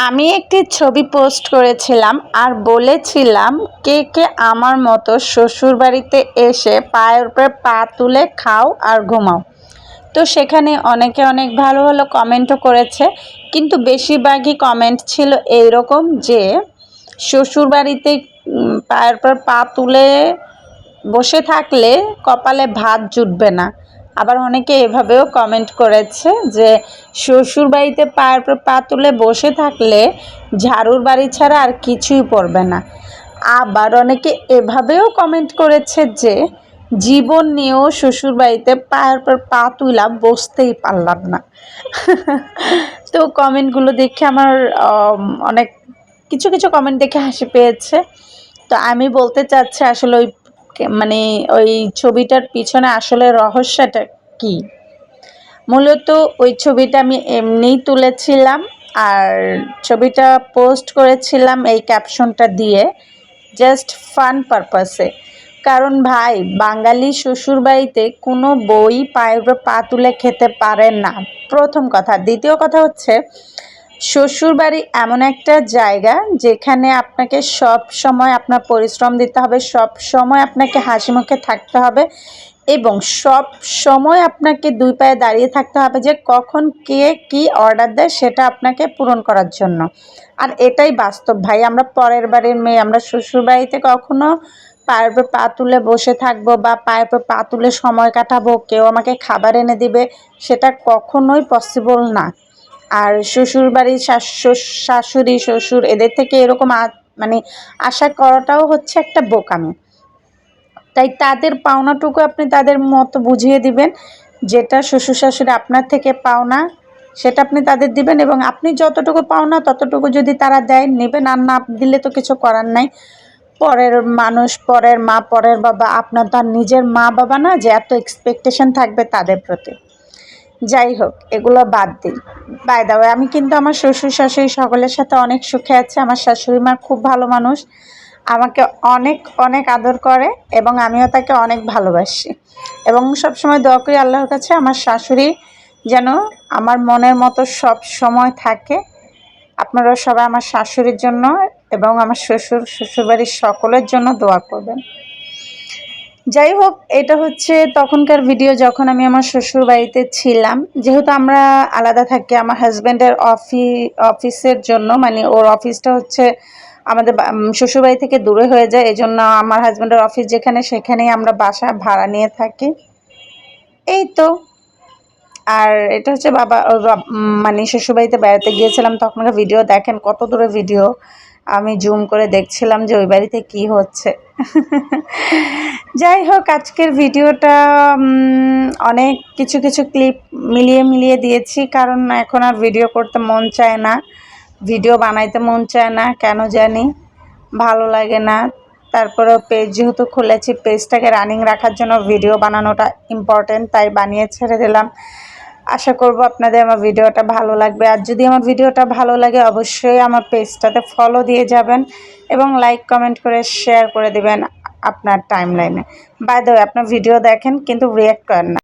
আমি একটি ছবি পোস্ট করেছিলাম আর বলেছিলাম কে কে আমার মতো শ্বশুরবাড়িতে এসে পায়ের উপরে পা তুলে খাও আর ঘুমাও। তো সেখানে অনেকে অনেক ভালো ভালো কমেন্টও করেছে, কিন্তু বেশিরভাগই কমেন্ট ছিল এইরকম যে শ্বশুরবাড়িতে পায়ের উপর পা তুলে বসে থাকলে কপালে ভাত জুটবে না। আবার অনেকে এভাবেও কমেন্ট করেছে যে শ্বশুরবাড়িতে পায়ের উপর পা তুলে বসে থাকলে ঝাড়ুর বাড়ি ছাড়া আর কিছুই পড়বে না। আবার অনেকে এভাবেও কমেন্ট করেছে যে জীবন নিয়েও শ্বশুরবাড়িতে পায়ের উপর পা তুলা বসতেই পারলাম না। তো কমেন্টগুলো দেখে আমার অনেক কিছু কিছু কমেন্ট দেখে হাসি পেয়েছে। তো আমি বলতে চাচ্ছি আসলে ওই ছবিটার পিছনে আসলে রহস্যটা কী। মূলত ওই ছবিটা আমি এমনিই তুলেছিলাম, আর ছবিটা পোস্ট করেছিলাম এই ক্যাপশনটা দিয়ে, জাস্ট ফান পারপাসে। কারণ ভাই, বাঙালি শ্বশুরবাড়িতে কোনো বই পায়ের উপর পা তুলে খেতে পারে না, প্রথম কথা। দ্বিতীয় কথা হচ্ছে, শ্বশুরবাড়ি এমন একটা জায়গা যেখানে আপনাকে সব সময় আপনার পরিশ্রম দিতে হবে, সব সময় আপনাকে হাসি মুখে থাকতে হবে, এবং সব সময় আপনাকে দুই পায়ে দাঁড়িয়ে থাকতে হবে যে কখন কে কী অর্ডার দেয় সেটা আপনাকে পূরণ করার জন্য। আর এটাই বাস্তব ভাই। আমরা পরের বাড়ির মেয়ে, আমরা শ্বশুরবাড়িতে কখনো পায়ের উপর পা তুলে বসে থাকবো বা পায়ের উপর পা তুলে সময় কাটাবো, কেউ আমাকে খাবার এনে দিবে, সেটা কখনোই পসিবল না। আর শ্বশুরবাড়ির শাশুড়ি শ্বশুর এদের থেকে এরকম আশা করাটাও হচ্ছে একটা বোকামি। তাই তাদের পাওনাটুকু আপনি তাদের মতো বুঝিয়ে দিবেন, যেটা শ্বশুর শাশুড়ি আপনার থেকে পাওনা সেটা আপনি তাদের দিবেন, এবং আপনি যতটুকু পাওনা ততটুকু যদি তারা দেয় নেবেন, আর না দিলে তো কিছু করার নাই। পরের মানুষ, পরের মা, পরের বাবা, আপনার তো আর নিজের মা বাবা না যে এত এক্সপেকটেশন থাকবে তাদের প্রতি। যাই হোক, এগুলো বাদ দিই। বাই দ্য ওয়ে, আমি কিন্তু আমার শ্বশুর শাশুড়ি সকলের সাথে অনেক সুখে আছি। আমার শাশুড়ি মা খুব ভালো মানুষ, আমাকে অনেক অনেক আদর করে এবং আমিও তাকে অনেক ভালোবাসি, এবং সবসময় দোয়া করি আল্লাহর কাছে আমার শাশুড়ি যেন আমার মনের মতো সব সময় থাকে। আপনারা সবাই আমার শাশুড়ির জন্য এবং আমার শ্বশুরবাড়ির সকলের জন্য দোয়া করবেন। যাই হোক, এটা হচ্ছে তখনকার ভিডিও যখন আমি আমার শ্বশুর বাড়িতে ছিলাম। যেহেতু আমরা আলাদা থাকি, আমার হাজব্যান্ডের অফিসের জন্য, ওর অফিসটা হচ্ছে আমাদের শ্বশুরবাড়ি থেকে দূরে হয়ে যায়, এই জন্য আমার হাজব্যান্ডের অফিস যেখানে সেখানেই আমরা বাসা ভাড়া নিয়ে থাকি। এই তো। আর এটা হচ্ছে শ্বশুরবাড়িতে বেড়াতে গিয়েছিলাম, তখনকার ভিডিও দেখেন, কত দূরে ভিডিও। আমি জুম করে দেখছিলাম যে ওই বাড়িতে কি হচ্ছে। যাই হোক, আজকের ভিডিওটা অনেক কিছু কিছু ক্লিপ মিলিয়ে দিয়েছি, কারণ এখন আর ভিডিও করতে মন চায় না, ভিডিও বানাইতে মন চায় না, কেন জানি ভালো লাগে না। তারপরে পেজ যেহেতু খুলেছি, পেজটাকে রানিং রাখার জন্য ভিডিও বানানোটা ইম্পর্টেন্ট, তাই বানিয়ে ছেড়ে দিলাম। আশা করব আপনাদের আমার ভিডিওটা ভালো লাগবে। আর যদি আমার ভিডিওটা ভালো লাগে অবশ্যই আমার পেজটাতে ফলো দিয়ে যাবেন এবং লাইক কমেন্ট করে শেয়ার করে দিবেন আপনার টাইমলাইনে। বাই দ্য ওয়ে, আপনার ভিডিও দেখেন কিন্তু রিঅ্যাক্ট করেন না।